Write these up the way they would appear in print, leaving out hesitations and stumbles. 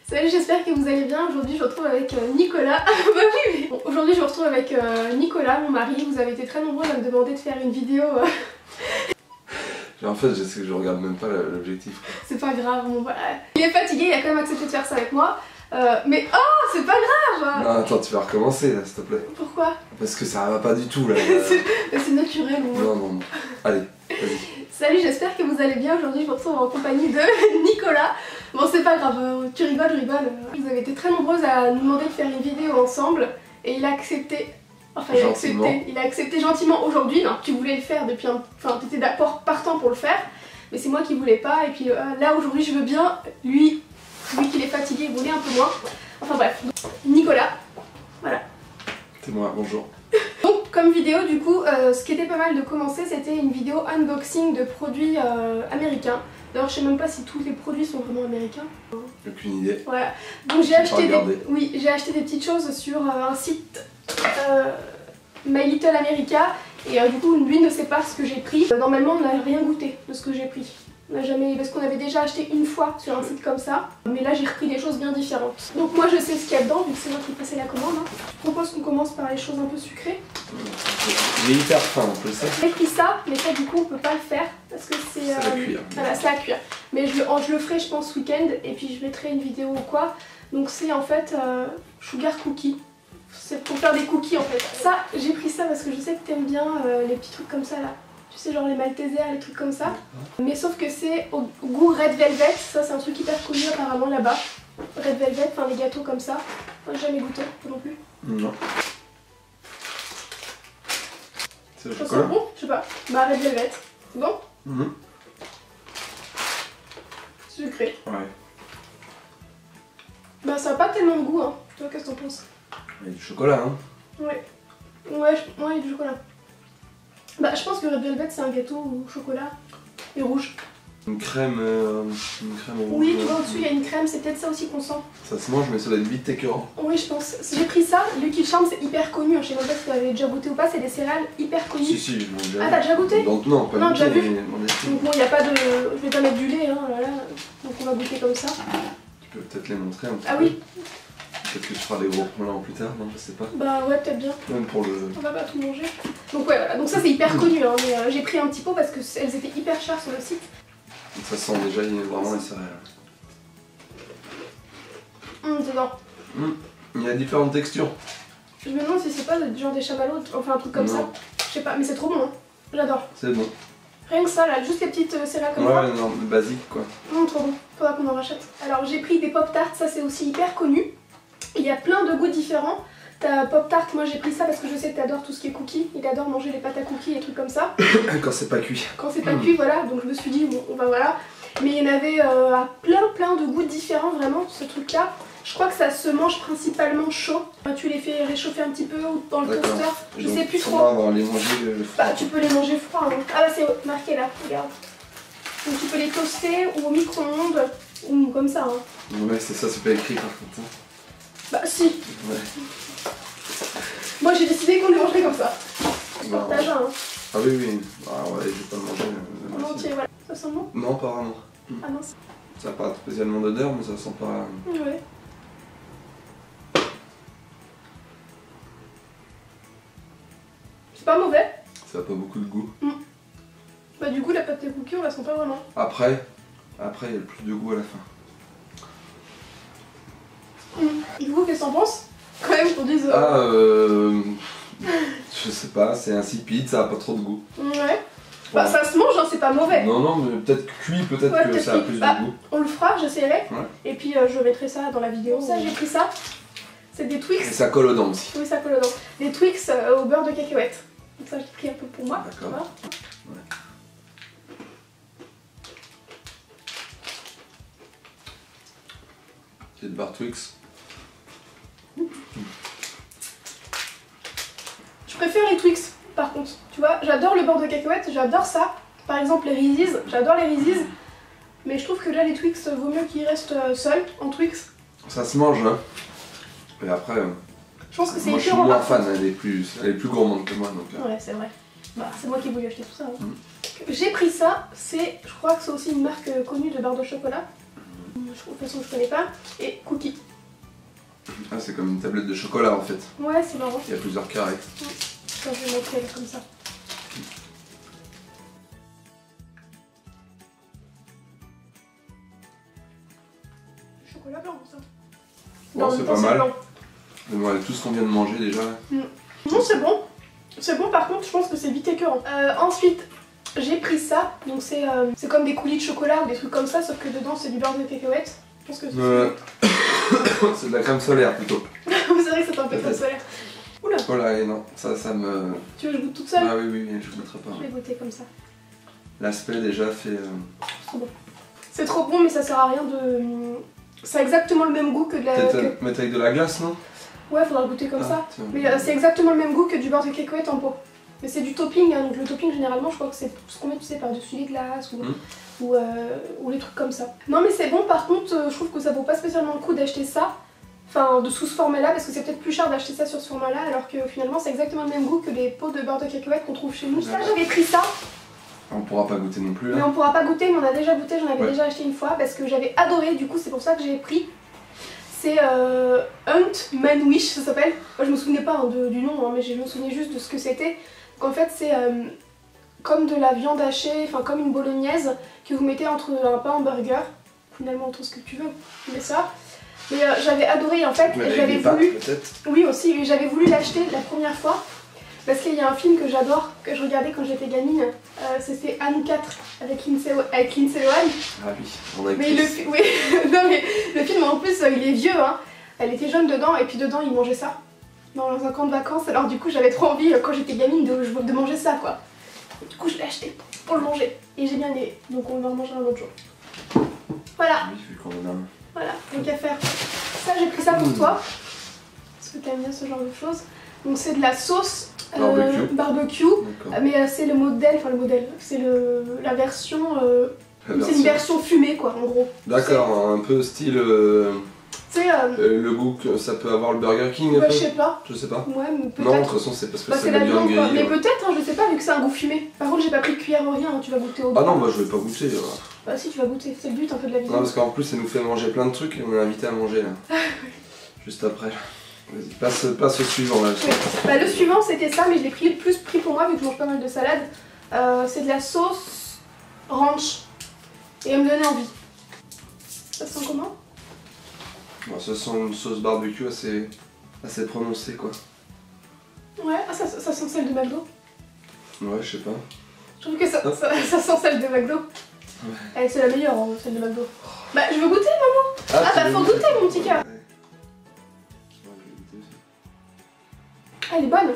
Salut, j'espère que vous allez bien. Aujourd'hui je vous retrouve avec Nicolas. Bah oui, bon, aujourd'hui je vous retrouve avec Nicolas, mon mari. Vous avez été très nombreux à me demander de faire une vidéo. En fait, je regarde même pas l'objectif. C'est pas grave, bon voilà. Il est fatigué, il a quand même accepté de faire ça avec moi. Mais oh, c'est pas grave. Non, attends, tu vas recommencer là, s'il te plaît. Pourquoi? Parce que ça va pas du tout là. C'est naturel. Non, non, non. Allez, vas-y. Salut, j'espère que vous allez bien. Aujourd'hui je vous retrouve en compagnie de Nicolas. Bon, c'est pas grave, tu rigoles, je rigole. Vous avez été très nombreuses à nous demander de faire une vidéo ensemble. Et il a accepté. Enfin, il a accepté gentiment aujourd'hui. Non, tu voulais le faire depuis un... Enfin, tu étais d'accord partant pour le faire. Mais c'est moi qui voulais pas. Et puis là, aujourd'hui, je veux bien. Lui qu'il est fatigué, il voulait un peu moins. Enfin bref. Nicolas. Voilà. C'est moi, bonjour. Donc, comme vidéo, du coup, ce qui était pas mal de commencer, c'était une vidéo unboxing de produits américains. D'ailleurs, je sais même pas si tous les produits sont vraiment américains. Aucune idée. Voilà. Donc j'ai acheté des petites choses sur un site My Little America. Et du coup, lui ne sait pas ce que j'ai pris. Normalement, on n'a rien goûté de ce que j'ai pris. On n'a jamais... Parce qu'on avait déjà acheté une fois sur un site comme ça. Mais là, j'ai repris des choses bien différentes. Donc moi, je sais ce qu'il y a dedans, vu que c'est moi qui ai passé la commande. Hein. Je propose qu'on commence par les choses un peu sucrées. Il est hyper fin, on peut ça. J'ai pris ça, mais ça, du coup, on peut pas le faire. Parce que c'est... à cuire. Voilà, c'est à cuire. Mais je le ferai, je pense, ce week-end. Et puis, je mettrai une vidéo ou quoi. Donc c'est en fait sugar cookie. C'est pour faire des cookies en fait. Ça, j'ai pris ça parce que je sais que t'aimes bien les petits trucs comme ça là. Tu sais, genre les Maltesers, les trucs comme ça. Mais sauf que c'est au goût Red Velvet. Ça, c'est un truc hyper connu apparemment là-bas. Red Velvet, enfin les gâteaux comme ça. Moi, j'ai jamais goûté, toi non plus. Non. C'est le Ça chocolat. sent bon? Je sais pas. Bah, Red Velvet. Bon? Sucré. Ouais. Bah, ça a pas tellement de goût, hein. Toi, qu'est-ce que t'en penses? Il y a du chocolat, hein. Ouais. Ouais, il y a du chocolat. Bah, je pense que Red Velvet c'est un gâteau au chocolat et rouge. Une crème rouge. Oui, tu vois, au-dessus il y a une crème, c'est peut-être ça aussi qu'on sent. Ça se mange, mais ça doit être vite écœurant. Oui, je pense. J'ai pris ça, Lucky Charms, c'est hyper connu. Je sais même pas si tu avais déjà goûté ou pas, c'est des céréales hyper connues. Si, je m'en déjà. Ah, t'as déjà goûté? Donc, non, pas non, du tout. déjà vu. Mais donc, bon, il n'y a pas de. Je vais pas mettre du lait, hein, voilà. Donc, on va goûter comme ça. Tu peux peut-être les montrer un petit peu. Ah oui. Peut-être que tu feras des gros plans plus tard, non, je sais pas. Bah, ouais, peut-être bien. Même pour le. On va pas tout manger. Donc, ouais, voilà. Donc, ça, c'est hyper connu, hein. Mais j'ai pris un petit pot parce qu'elles étaient hyper chères sur le site. Ça sent déjà vraiment les céréales. Dedans. Il y a différentes textures. Je me demande si c'est pas genre des chamallows, enfin un truc comme ça. Je sais pas, mais c'est trop bon, hein. J'adore. C'est bon. Rien que ça là, juste les petites céréales comme ça. ça. Ouais, non, basique quoi. Trop bon, faudra qu'on en rachète. Alors j'ai pris des pop-tarts, ça c'est aussi hyper connu. Il y a plein de goûts différents. T'as pop-tart, moi j'ai pris ça parce que je sais que t'adores tout ce qui est cookies. Il adore manger les pâtes à cookies et trucs comme ça. Quand c'est pas cuit. Quand c'est pas cuit, voilà. Donc je me suis dit, bon, voilà. Mais il y en avait plein de goûts différents vraiment, ce truc là. Je crois que ça se mange principalement chaud. Tu les fais réchauffer un petit peu ou dans le toaster. Je sais plus trop. On va les manger bah, tu peux les manger froids. Hein. Ah bah c'est marqué là, regarde. Donc tu peux les toaster ou au micro-ondes ou comme ça. Hein. Ouais, c'est ça, c'est pas écrit par contre. Bah si. Ouais. Moi j'ai décidé qu'on les mangerait comme ça. Je partage un. Hein. Ah oui, oui. Ah ouais, je vais pas le manger. En entier, voilà. Ça sent bon? Non, pas vraiment. Ah non. Ça n'a pas spécialement d'odeur, mais ça sent pas. Ouais. C'est pas mauvais. Ça a pas beaucoup de goût. Bah du coup la pâte à cookies on la sent pas vraiment. Après il y a le plus de goût à la fin. Du coup qu'est-ce que t'en penses? Quand même qu'on dise... je sais pas, c'est insipide, ça a pas trop de goût. Ouais. Bah ça se mange, hein, c'est pas mauvais. Non, non, mais peut-être cuit, peut-être que ça a plus de goût. On le fera, j'essaierai. Ouais. Et puis je mettrai ça dans la vidéo. Ça j'ai pris ça. C'est des Twix. Et ça colle aux dents aussi. Oui, ça colle aux dents. Des Twix au beurre de cacahuète. Donc ça j'ai pris un peu pour moi. D'accord. Voilà. Ouais. C'est de barre Twix. Je préfère les Twix par contre. Tu vois, j'adore le beurre de cacahuète, j'adore ça. Par exemple les Reese's, j'adore les Reese's. Mais je trouve que là les Twix, vaut mieux qu'ils restent seuls en Twix. Ça se mange, hein. Et après, je pense que c'est moi je suis moins fan, elle est plus gourmande que moi. Donc, ouais, c'est vrai. Bah, c'est moi qui ai voulu acheter tout ça. Hein. J'ai pris ça, je crois que c'est aussi une marque connue de barre de chocolat. toute façon je connais pas. Et cookies. Ah, c'est comme une tablette de chocolat en fait. Ouais, c'est marrant. Il y a plusieurs carrés. Attends, je vais montrer comme ça. Chocolat blanc, ça. Bon, c'est pas mal. Mais bon, tout ce qu'on vient de manger déjà. Non, c'est bon. C'est bon, par contre, je pense que c'est vite écœurant. Ensuite, j'ai pris ça. Donc, c'est comme des coulis de chocolat ou des trucs comme ça, sauf que dedans, c'est du beurre de cacahuète. Je pense que c'est de la crème solaire plutôt. C'est vrai que c'est un peu crème solaire. Oula. Oh là, et non, ça me. Tu veux que je goûte toute seule? Ah oui, je goûterai pas. Je vais goûter comme ça. L'aspect déjà fait. C'est bon. C'est trop bon, mais ça sert à rien de. Ça a exactement le même goût que de la. Peut-être mettre avec de la glace, non? Ouais, faudra goûter comme ça. Tiens. Mais c'est exactement le même goût que du beurre de cacahuète en pot. Mais c'est du topping, hein, donc le topping généralement je crois que c'est ce qu'on met, tu sais, par-dessus les glaces ou les trucs comme ça. Non mais c'est bon, par contre je trouve que ça vaut pas spécialement le coup d'acheter ça, enfin sous ce format là, parce que c'est peut-être plus cher d'acheter ça sur ce format là, alors que finalement c'est exactement le même goût que les pots de beurre de cacahuète qu'on trouve chez nous. Ça j'avais pris ça. On pourra pas goûter non plus là. Mais on pourra pas goûter, mais on a déjà goûté, j'en avais déjà acheté une fois parce que j'avais adoré, du coup c'est pour ça que j'ai pris. C'est Hunt Manwish, ça s'appelle. Moi je me souvenais pas du nom, hein, mais je me souvenais juste de ce que c'était. Donc en fait c'est comme de la viande hachée, enfin comme une bolognaise que vous mettez entre un pain hamburger, finalement entre ce que tu veux, tu mets ça. Mais j'avais adoré en fait, et j'avais voulu. Oui aussi, et j'avais voulu l'acheter la première fois. Parce qu'il y a un film que j'adore, que je regardais quand j'étais gamine, c'était Anne 4 avec Lindsay Lohan. Ah oui, on a mais oui. Non mais le film en plus il est vieux, hein. Elle était jeune dedans et puis dedans il mangeait ça dans un camp de vacances, alors du coup j'avais trop envie quand j'étais gamine de manger ça quoi. Et du coup je l'ai acheté pour le manger et j'ai bien aimé, donc on va en manger un autre jour. Voilà. Oui, vu qu'on en a. Voilà, donc à faire. Ça j'ai pris ça pour toi, parce que t'aimes bien ce genre de choses. Donc c'est de la sauce barbecue, mais c'est le modèle, c'est la version, c'est une version fumée quoi en gros. D'accord, un peu style le goût que ça peut avoir le Burger King. Ouais, je sais pas. Je sais pas. Ouais, mais peut-être. Non, de toute façon c'est parce que c'est la viande grillée. Mais peut-être, hein, je sais pas, vu que c'est un goût fumé. Par contre j'ai pas pris de cuillère ou rien, hein, tu vas goûter au Ah non, moi je vais pas goûter. Bah si, tu vas goûter, c'est le but un peu de la vidéo. Non, parce qu'en plus ça nous fait manger plein de trucs et on est invité à manger là. Juste après. Vas-y, passe au suivant là. Oui. Bah, le suivant c'était ça, mais je l'ai plus pris pour moi vu que je mange pas mal de salade. C'est de la sauce ranch et elle me donnait envie. Ça sent comment? Bon, ça sent une sauce barbecue assez prononcée quoi. Ouais, ah, ça sent celle de McDo. Ouais, je sais pas. Je trouve que ça sent celle de McDo. Ouais. C'est la meilleure, hein, celle de McDo. Bah je veux goûter maman. Ah bah faut goûter mon petit cœur. Elle est bonne.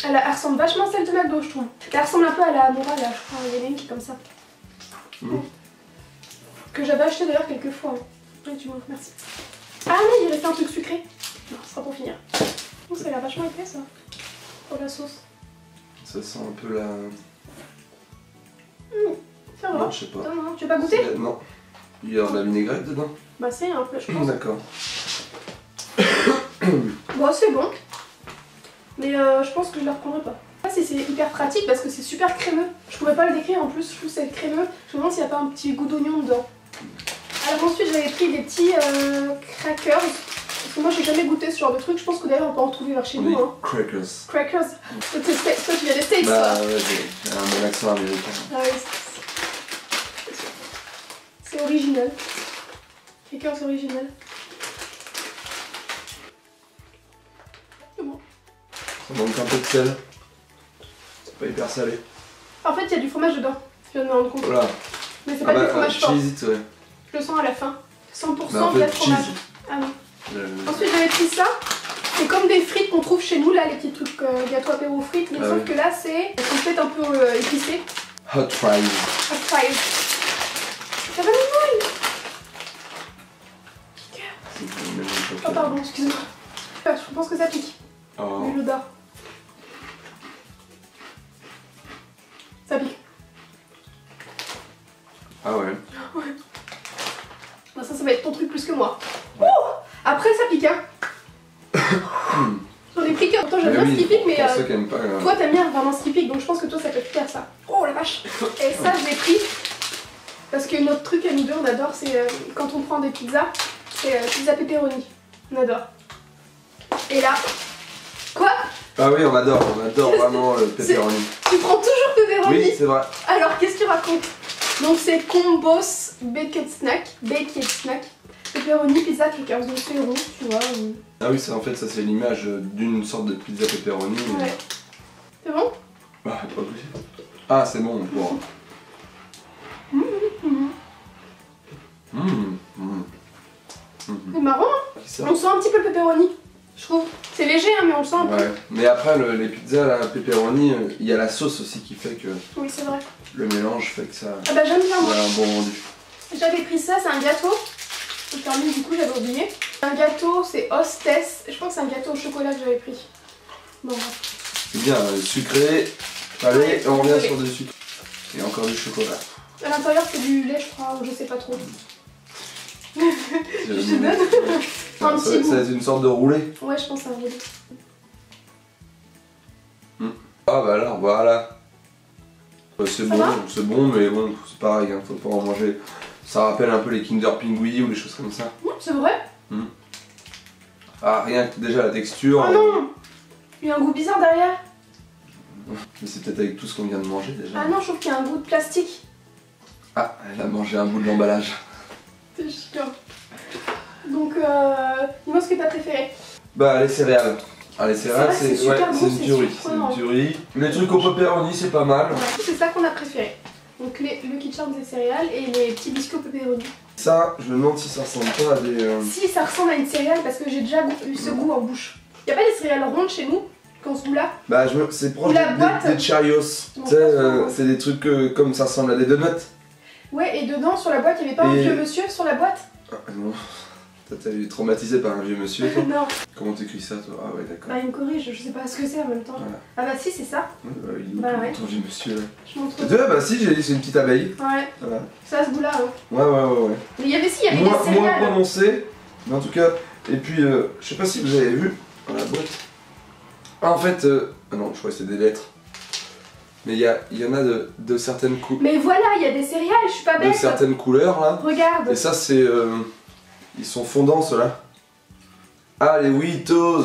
Elle ressemble vachement à celle de McDo, je trouve. Elle ressemble un peu à la Amora, là, je crois. Il y en a une qui est comme ça. Que j'avais acheté d'ailleurs quelques fois. Ouais, tu m'offres, merci. Ah mais il restait un truc sucré. Non, ce sera pour finir. Oh, ça a l'air vachement épais ça. Pour la sauce. Ça sent un peu la... Ça va. Non, je sais pas. Non, tu veux pas goûter? Non. Il y a de la vinaigrette dedans? Bah c'est un peu, je pense. D'accord. Bon, c'est bon. Mais je pense que je la reprendrai pas. C'est hyper pratique parce que c'est super crémeux. Je pourrais pas le décrire en plus, je trouve que c'est crémeux. Je me demande s'il n'y a pas un petit goût d'oignon dedans. Alors ensuite j'avais pris des petits crackers. Parce que moi j'ai jamais goûté ce genre de truc. Je pense que d'ailleurs on peut en trouver vers chez nous. Hein. Crackers. Crackers. Toi tu viens des States toi. Bah ouais, j'ai un bon accent américain. Ah oui, c'est original. Crackers original. C'est bon. Ça manque un peu de sel. C'est pas hyper salé. En fait il y a du fromage dedans. Je viens de me rendre compte. Voilà. Mais c'est pas du fromage fort. Cheese it, ouais. Je le sens à la fin. 100% bah, en fait, de fromage. cheese. Ah oui. Ensuite j'avais pris ça. C'est comme des frites qu'on trouve chez nous là, les petits trucs gâteaux apéro frites, mais sauf que là c'est peut-être un peu épicé. Hot fries. Hot fries. Ça va mal. Oh pardon, excuse-moi. Je pense que ça pique. Oh. Vu l'odeur. Ça pique. Ah ouais. Ouais. Bah ça va être ton truc plus que moi. Ouais. Après ça pique hein. J'en ai pris qu'un, pourtant j'aime bien ce qui pique, mais toi t'aimes bien vraiment ce qui pique, donc je pense que toi ça peut te faire ça. Oh la vache. Et ça je l'ai pris Parce que notre truc à nous deux, on adore, c'est quand on prend des pizzas, c'est pizza pepperoni. On adore. Et là, quoi? Ah oui, on adore vraiment le pepperoni. Tu prends toujours pepperoni? Oui, c'est vrai. Alors, qu'est-ce que tu racontes? Donc c'est Combos Baked Snack, pepperoni, pizza, crackers, donc c'est rond, tu vois. Ah oui, en fait, ça c'est l'image d'une sorte de pizza pepperoni. Ouais. C'est bon? Bah, pas possible. Ah, c'est bon, pour. C'est marrant, hein? On sent un petit peu le pepperoni, je trouve. C'est léger, hein, mais on le sent un peu. Ouais, mais après, les pizzas, la pepperoni, il y a la sauce aussi qui fait que Oui, c'est vrai. le mélange fait que ça Ah bah j'aime bien, moi. a un bon rendu. J'avais pris ça, c'est un gâteau. Je termine, du coup, j'avais oublié. Un gâteau, c'est Hostess. Je crois que c'est un gâteau au chocolat que j'avais pris. Bon, C'est bien, sucré. Allez, Ouais, on revient sucré. sur du sucre. Et encore du chocolat. à l'intérieur, c'est du lait, je crois, ou je sais pas trop. Je te donne un petit bout. C'est une sorte de roulé. Ouais, je pense que c'est un roulé. Ah bah alors, voilà. C'est Ça bon, va c'est bon, mais bon, c'est pareil, hein, faut pas en manger. Ça rappelle un peu les Kinder Pingui ou des choses comme ça. C'est vrai? Ah, rien que déjà la texture. Oh non! Il y a un goût bizarre derrière. Mais c'est peut-être avec tout ce qu'on vient de manger déjà. Ah non, je trouve qu'il y a un goût de plastique. Ah, elle a mangé un bout de l'emballage. C'est chiant. Donc, dis-moi ce que t'as préféré. Bah, les céréales. Ah, les céréales, vrai, c'est super bon, c'est une c'est tuerie. C'est surprenant. une tuerie. Les trucs au pepperoni, c'est pas mal. Ouais, c'est ça qu'on a préféré. Donc, le Lucky Charms des céréales et les petits biscuits au pepperoni. Ça, je me demande si ça ressemble pas à des. Si, ça ressemble à une céréale parce que j'ai déjà eu ce goût en bouche. Y a pas des céréales rondes chez nous, quand ce goût-là? Bah, c'est proche Ou la boîte. des Cheerios. Bon, Tu sais, franchement, c'est des trucs comme ça ressemble à des donuts. Ouais, et dedans, sur la boîte, il y avait pas un Et- vieux monsieur sur la boîte? Ah, non. Toi, t'as eu traumatisé par un vieux monsieur, toi. Non. Comment t'écris ça, toi? Ah, ouais, d'accord. Bah, il me corrige, je sais pas ce que c'est en même temps. Voilà. Ah bah si, c'est ça. Ouais, bah, il est où Bah, ouais. ton vieux monsieur là? Je montre. Ah, bah, si, j'ai dit, c'est une petite abeille. Ouais, Voilà. ça a ce goût-là. Hein. Ouais. Mais il y avait des Moins céréales. prononcé, mais en tout cas. Et puis, je sais pas si vous avez vu dans la boîte. Ah, en fait, ah non, je crois que c'est des lettres. Mais il y en a de certaines Mais voilà, il y a des céréales, je suis pas de bête. certaines couleurs là. Regarde. Et ça, c'est. Ils sont fondants ceux-là. Ah, les Witos!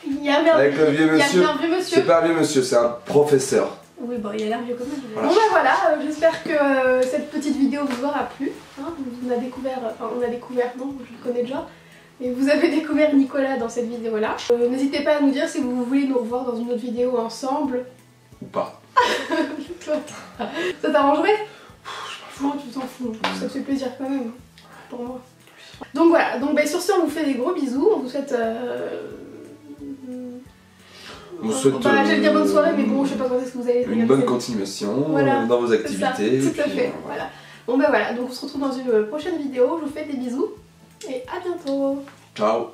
Il y a bien Avec le vieux monsieur. Il y a bien un vieux monsieur. C'est pas un vieux monsieur, c'est un professeur. Oui, bon, il a l'air vieux quand même. Voilà. Bon bah voilà, j'espère que cette petite vidéo vous aura plu. Hein, on a découvert, non, je le connais déjà. Et vous avez découvert Nicolas dans cette vidéo-là. N'hésitez pas à nous dire si vous voulez nous revoir dans une autre vidéo ensemble. Ou pas. Toi, ça t'arrangerait? Non, tu t'en fous. Ça te fait plaisir quand même, pour moi. Donc voilà, donc bah, sur ce, on vous fait des gros bisous. On vous souhaite... On vous souhaite j'allais dire bonne soirée, mais bon, je sais pas quand est-ce que vous allez une bonne continuation Voilà, dans vos c'est ça, activités. tout à fait, voilà. Bon bah voilà, donc on se retrouve dans une prochaine vidéo. Je vous fais des bisous et à bientôt. Ciao.